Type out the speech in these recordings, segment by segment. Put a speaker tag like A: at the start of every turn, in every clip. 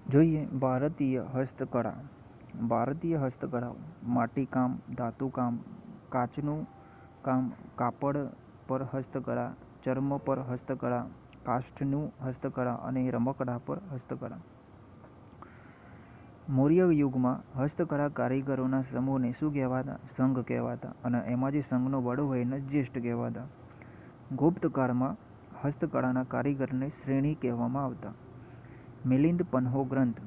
A: જોઈએ ભારતીય હસ્તકળાઓ માટીકામ, ધાતુકામ, કાચનું કામ, કાપડ પર હસ્તકળા, ચર્મ પર હસ્તકળા, કાષ્ઠનું હસ્તકળા અને રમકડા પર હસ્તકળા. મૌર્ય યુગમાં હસ્તકળા કારીગરોના સમૂહને શું કહેવાતા? સંઘ કહેવાતા, અને એમાં જે સંઘનો વડો હોય એને જ્યેષ્ઠ કહેવાતા. ગુપ્ત કાળમાં હસ્તકળાના કારીગરને શ્રેણી કહેવામાં આવતા. મિલિંદ પન્હો ગ્રંથ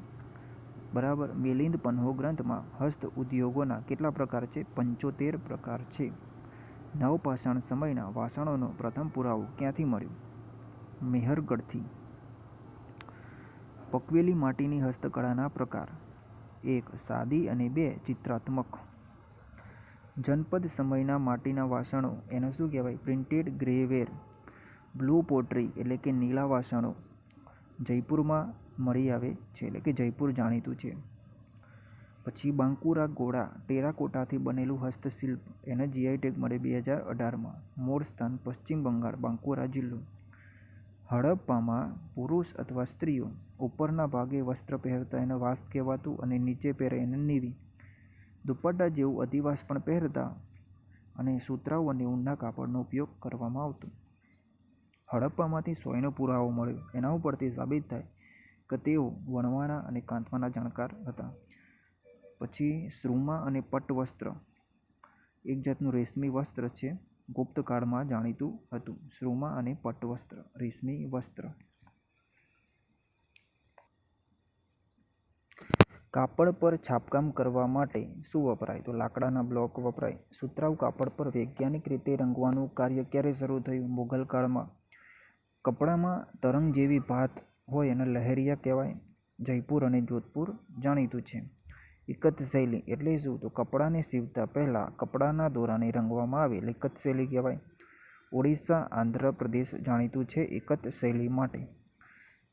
A: બરાબર. મિલિંદ પન્હો ગ્રંથમાં હસ્ત ઉદ્યોગોના કેટલા પ્રકાર છે? 75 પ્રકાર છે. નવપાષાણ સમયના વાસણોનો પ્રથમ પુરાવો ક્યાંથી મળ્યો? મેહરગઢથી. પકવેલી માટીની હસ્તકળાના પ્રકાર: 1. સાદી અને 2. ચિત્રાત્મક. જનપદ સમયના માટીના વાસણો એને શું કહેવાય? પ્રિન્ટેડ ગ્રેવેર. બ્લુ પોટરી એટલે કે નીલા વાસણો જયપુરમાં મળી આવે છે, એટલે કે જયપુર જાણીતું છે. પછી બાંકુરા ઘોડા ટેરાકોટાથી બનેલું હસ્તશિલ્પ, એને જીઆઈ ટેગ મળે 2018માં. મૂળ સ્થાન પશ્ચિમ બંગાળ, બાંકુરા જિલ્લો. હડપ્પામાં પુરુષ અથવા સ્ત્રીઓ ઉપરના ભાગે વસ્ત્ર પહેરતા એને વાસ્ત કહેવાતું, અને નીચે પહેરે એને નીવી. દુપટ્ટા જેવું અધિવાસ પણ પહેરતા, અને સુતરાઉ અને ઊનના કાપડનો ઉપયોગ કરવામાં આવતો. હડપ્પામાંથી સોયનો પુરાવો મળ્યો. એના ઉપરથી સાબિત થાય કે તેઓ વણવાના અને કાંતવાના જાણકાર હતા. પછી શ્રુમા અને પટ્ટ વસ્ત્ર એક જાતનું રેશમી વસ્ત્ર છે, ગુપ્ત કાળમાં જાણીતું હતું. શ્રુમા અને પટ્ટ વસ્ત્ર રેશમી વસ્ત્ર. કાપડ પર છાપકામ કરવા માટે શું વપરાય? તો લાકડાના બ્લોક વપરાય. સુતરાઉ કાપડ પર વૈજ્ઞાનિક રીતે રંગવાનું કાર્ય ક્યારે શરૂ થયું? મુઘલ કાળમાં. કપડામાં તરંગ જેવી ભાત હોય એને લહેરિયા કહેવાય. જયપુર અને જોધપુર જાણીતું છે. ઇકત શૈલી એટલે શું? તો કપડાને સીવતા પહેલા કપડાના દોરાને રંગવામાં આવે એટલે ઇકત શૈલી કહેવાય. ઓડિશા, આંધ્રપ્રદેશ જાણીતું છે ઇકત શૈલી માટે.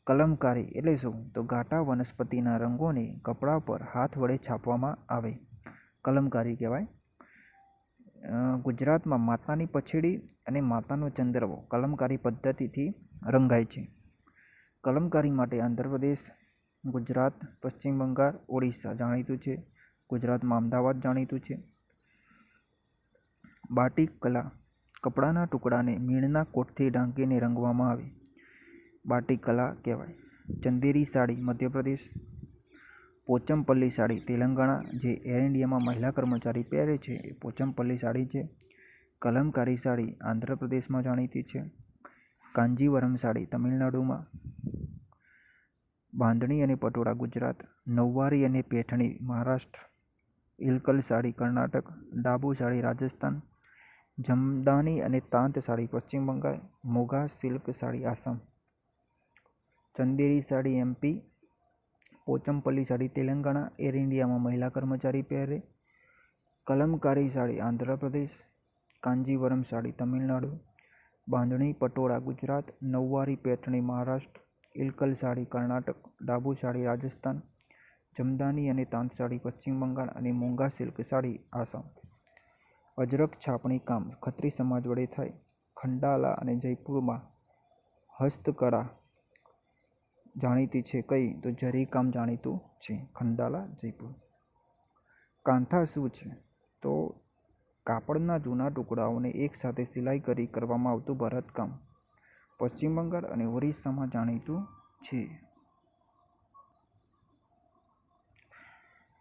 A: કલમકારી એટલે શું? તો ઘાટા વનસ્પતિના રંગોને કપડા પર હાથ વડે છાપવામાં આવે કલમકારી કહેવાય. ગુજરાતમાં માતાની પછડી અને માતાનો ચંદ્રવો કલમકારી પદ્ધતિથી રંગાય છે. કલમકારી માટે આંધ્રપ્રદેશ, ગુજરાત, પશ્ચિમ બંગાળ, ઓડિશા જાણીતું છે. ગુજરાતમાં અમદાવાદ જાણીતું છે. બાટિક કલા કપડાના ટુકડાને મીણના કોટથી ઢાંકીને રંગવામાં આવે બાટિક કલા કહેવાય. ચંદેરી સાડી મધ્યપ્રદેશ. પોચમપલ્લી સાડી તેલંગાણા, જે એર ઇન્ડિયામાં મહિલા કર્મચારી પહેરે છે એ પોચમપલ્લી સાડી છે. કલમકારી સાડી આંધ્રપ્રદેશમાં જાણીતી છે. કાંજીવરમ સાડી તમિલનાડુમાં. બાંધણી અને પટોળા ગુજરાત. નવવારી અને પેઠણી મહારાષ્ટ્ર. ઇલકલ સાડી કર્ણાટક. ડાબુ સાડી રાજસ્થાન. જમદાની અને Tant sari Paschim Bengal. Moga silk sari Assam. Chanderi sari MP. Pochampally sari Telangana, air ઇન્ડિયામાં મહિલા કર્મચારી પહેરે. કલમકારી સાડી આંધ્રપ્રદેશ. કાંજીવરમ સાડી તમિલનાડુ. બાંધણી પટોળા ગુજરાત. નવવારી પેઠણી મહારાષ્ટ્ર. ઇલકલ સાડી કર્ણાટક. ડાબુ સાડી રાજસ્થાન. જમદાની અને તાંત સાડી પશ્ચિમ બંગાળ અને મોંગા સિલ્ક સાડી આસામ. અજરક છાપણી કામ ખત્રી સમાજ વડે થાય. ખંડાલા અને જયપુરમાં હસ્તકળા જાણીતી છે કઈ? તો જરી કામ જાણીતું છે ખંડાલા, જયપુર. કાંથા શું છે? તો કાપડના જૂના ટુકડાઓને એક સાથે સિલાઈ કરી કરવામાં આવતું ભરતકામ. પશ્ચિમ બંગાળ અને ઓરિસ્સામાં જાણીતું છે.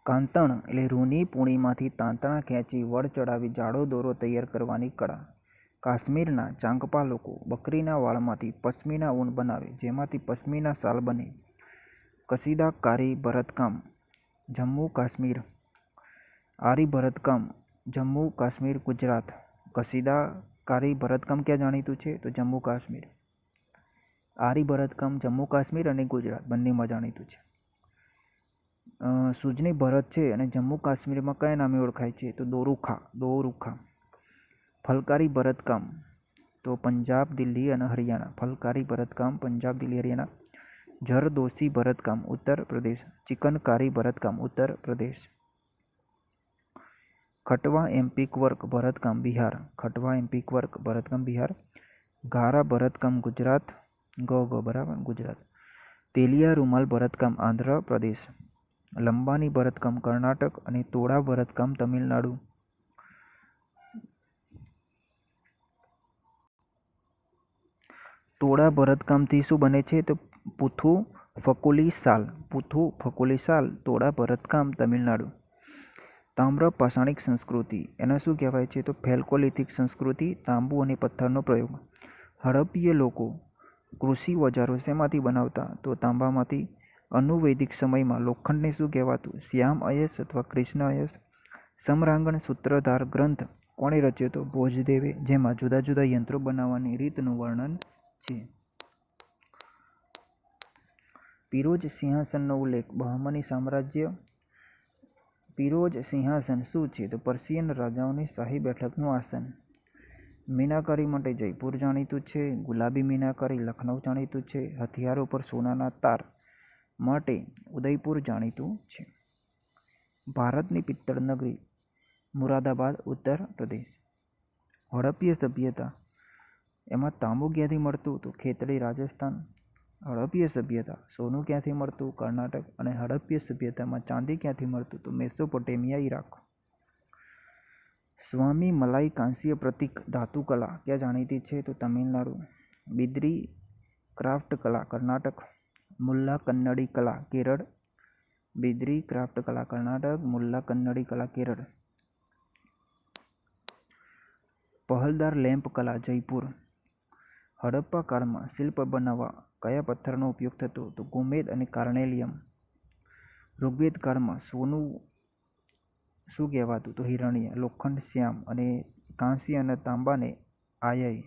A: કાંતણ એટલે રૂની પૂણીમાંથી તાંતણા ખેંચી વળ ચડાવી જાડો દોરો તૈયાર કરવાની કળા. કાશ્મીરના ચાંગપા લોકો બકરીના વાળમાંથી પશ્મિના ઊન બનાવે, જેમાંથી પશ્મિના શાલ બને. કશીદાકારી ભરતકામ જમ્મુ કાશ્મીર. આરી ભરતકામ જમ્મુ કાશ્મીર ગુજરાત. કશીદાકારી ભરતકામ ક્યાં જાણીતું છે? તો જમ્મુ કાશ્મીર. આરી ભરતકામ જમ્મુ કાશ્મીર અને ગુજરાત બંનેમાં જાણીતું છે. સુજની ભરત છે અને જમ્મુ કાશ્મીરમાં કયા નામે ઓળખાય છે? તો દોરુખા. ફલકારી ભરતકામ તો પંજાબ, દિલ્હી અને હરિયાણા. ફલકારી ભરતકામ પંજાબ, દિલ્હી, હરિયાણા. જરદોશી ભરતકામ ઉત્તર પ્રદેશ. ચિકનકારી ભરતકામ ઉત્તર પ્રદેશ. ખટવા એમ્પિક વર્ક ભરતકામ બિહાર. ખટવા એમ્પિક વર્ક ભરતકામ બિહાર. ઘારા ભરતકામ ગુજરાત. બરાબર ગુજરાત. તેલિયા રૂમાલ ભરતકામ આંધ્રપ્રદેશ, લંબાની ભરતકામ કર્ણાટક અને તોડા ભરતકામ તમિલનાડુ. તોડા ભરતકામથી શું બને છે? તો પુથુ ફકુલી શાલ. પુથુ ફકુલી શાલ તોડા ભરતકામ તમિલનાડુ. તામ્ર પાષાણિક સંસ્કૃતિ એને શું કહેવાય છે? તો ફેલ્કોલિથિક સંસ્કૃતિ, તાંબુ અને પથ્થરનો પ્રયોગ. હડપ્પીય લોકો કૃષિ ઓજારો શેમાંથી બનાવતા? તો તાંબામાંથી. અનુવૈદિક સમયમાં લોખંડને શું કહેવાતું? શ્યામ અયસ અથવા કૃષ્ણ અયસ. સમરાંગણ સૂત્રધાર ગ્રંથ કોણે રચ્યો? તો ભોજદેવે, જેમાં જુદા જુદા યંત્રો બનાવવાની રીતનું વર્ણન છે. પીરોજ સિંહાસનનો ઉલ્લેખ બહમની સામ્રાજ્ય. પીરોજ સિંહાસન શું છે? તો પર્શિયન રાજાઓની શાહી બેઠકનું આસન. મીનાકારી માટે જયપુર જાણીતું છે. ગુલાબી મીનાકારી લખનઉ જાણીતું છે. હથિયારો પર સોનાના તાર માટે ઉદયપુર જાણીતું છે. ભારતની પિત્તળ નગરી મુરાદાબાદ, ઉત્તર પ્રદેશ. હડપ્પીય સભ્યતા એમાં તાંબુ ક્યાંથી મળતું? તો ખેતડી, રાજસ્થાન. હડપ્પીય સભ્યતા સોનું ક્યાંથી મળતું? કર્ણાટક. અને હડપ્પીય સભ્યતામાં ચાંદી ક્યાંથી મળતું? તો મેસોપોટેમિયા, ઈરાક. સ્વામી મલાઈ કાંસ્ય પ્રતીક ધાતુકલા ક્યાં જાણીતી છે? તો તમિલનાડુ. બિદરી ક્રાફ્ટ કલા કર્ણાટક. મુલ્લા કન્નડી કલા કેરળ. બિદરી ક્રાફ્ટ કલા કર્ણાટક, મુલ્લા કન્નડી કલા કેરળ. પહલદાર લેમ્પ કલા જયપુર. હડપ્પા કાળમાં શિલ્પ બનાવવા કયા પથ્થરનો ઉપયોગ થતો? તો ગોમેદ અને કાર્નેલિયમ. ઋગ્વેદ કાળમાં સોનું શું કહેવાતું? તો હિરણ્ય. લોખંડ શ્યામ અને કાંસ્ય અને તાંબાને આયય.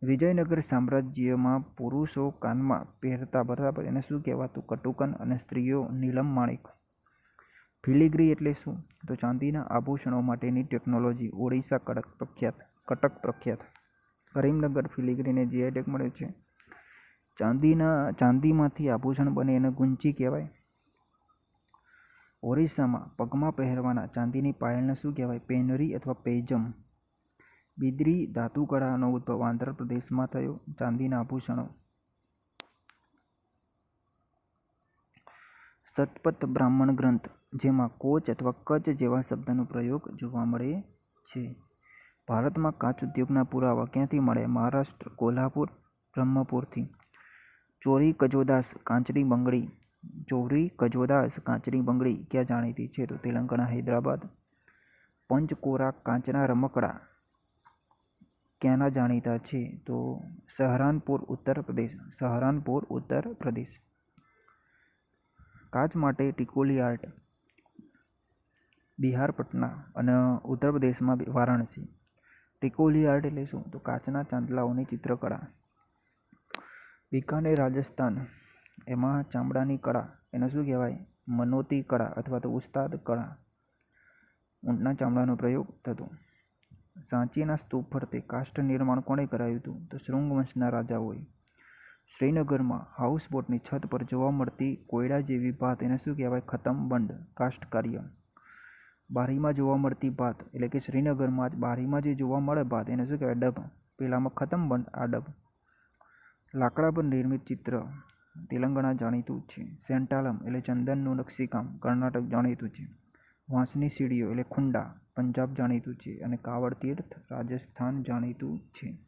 A: વિજયનગર સામ્રાજ્યમાં પુરુષો કાનમાં પહેરતા બરાબર એને શું કહેવાતું? કટુકન. અને સ્ત્રીઓ નીલમ માણિક. ફિલિગ્રી એટલે શું? તો ચાંદીના આભૂષણો માટેની ટેકનોલોજી. ઓડિશા કટક પ્રખ્યાત. કરીમનગર ફિલિગ્રીને જીઆઈ ટેગ મળ્યો છે. ચાંદીમાંથી આભૂષણ બને એને ગુંચી કહેવાય. ઓરિસ્સામાં પગમાં પહેરવાના ચાંદીની પાયલને શું કહેવાય? પેનરી અથવા પૈજમ. બિદરી ધાતુકળાનો ઉદ્ભવ આંધ્રપ્રદેશમાં થયો. ચાંદીના આભૂષણો. શતપથ બ્રાહ્મણ ગ્રંથ, જેમાં કોચ અથવા કચ્છ જેવા શબ્દનો પ્રયોગ જોવા મળે છે. ભારતમાં કાચ ઉદ્યોગના પુરાવા ક્યાંથી મળે? મહારાષ્ટ્ર, કોલ્હાપુર, બ્રહ્મપુરથી. ચોરી કજોદાસ કાચની બંગડી. ચોરી કજોદાસ કાચની બંગડી ક્યાં જાણીતી છે? તો તેલંગાણા, હૈદરાબાદ. પંચકોરા કાચના રમકડા ક્યાંના જાણીતા છે? તો સહરાનપુર, ઉત્તર પ્રદેશ. સહરાનપુર, ઉત્તર પ્રદેશ. કાચ માટે ટિકોલી આર્ટ. બિહાર, પટના અને ઉત્તર પ્રદેશમાં વારાણસી. ટિકોલી આર્ટ એટલે શું? તો કાચના ચાંદલાઓની ચિત્રકળા. બિકાનેર, રાજસ્થાન. એમાં ચામડાની કળા એને શું કહેવાય? મનોતી કળા અથવા તો ઉસ્તાદ કળા. ઊંટના ચામડાનો પ્રયોગ થતો. સાંચીના સ્તૂપ ફરતે કાષ્ઠ નિર્માણ કોણે કરાયું હતું? તો શૃંગ વંશના રાજાઓએ. શ્રીનગરમાં હાઉસબોટની છત પર જોવા મળતી કોયડા જેવી ભાત એને શું કહેવાય? ખતમ બંડ. કાષ્ઠ કાર્ય. બારીમાં જોવા મળતી ભાત એટલે કે શ્રીનગરમાં જ બારીમાં જે જોવા મળે ભાત એને શું કહેવાય? ડબ. પેલામાં ખતમ બંડ, આ ડબ. લાકડા પર નિર્મિત ચિત્ર તેલંગાણા જાણીતું છે. સેન્ટાલમ એટલે ચંદનનું નકશીકામ કર્ણાટક જાણીતું છે. વાંસની સીડીઓ એટલે ખુંડા પંજાબ જાણીતું છે. અને કાવડ તીર્થ રાજસ્થાન જાણીતું છે.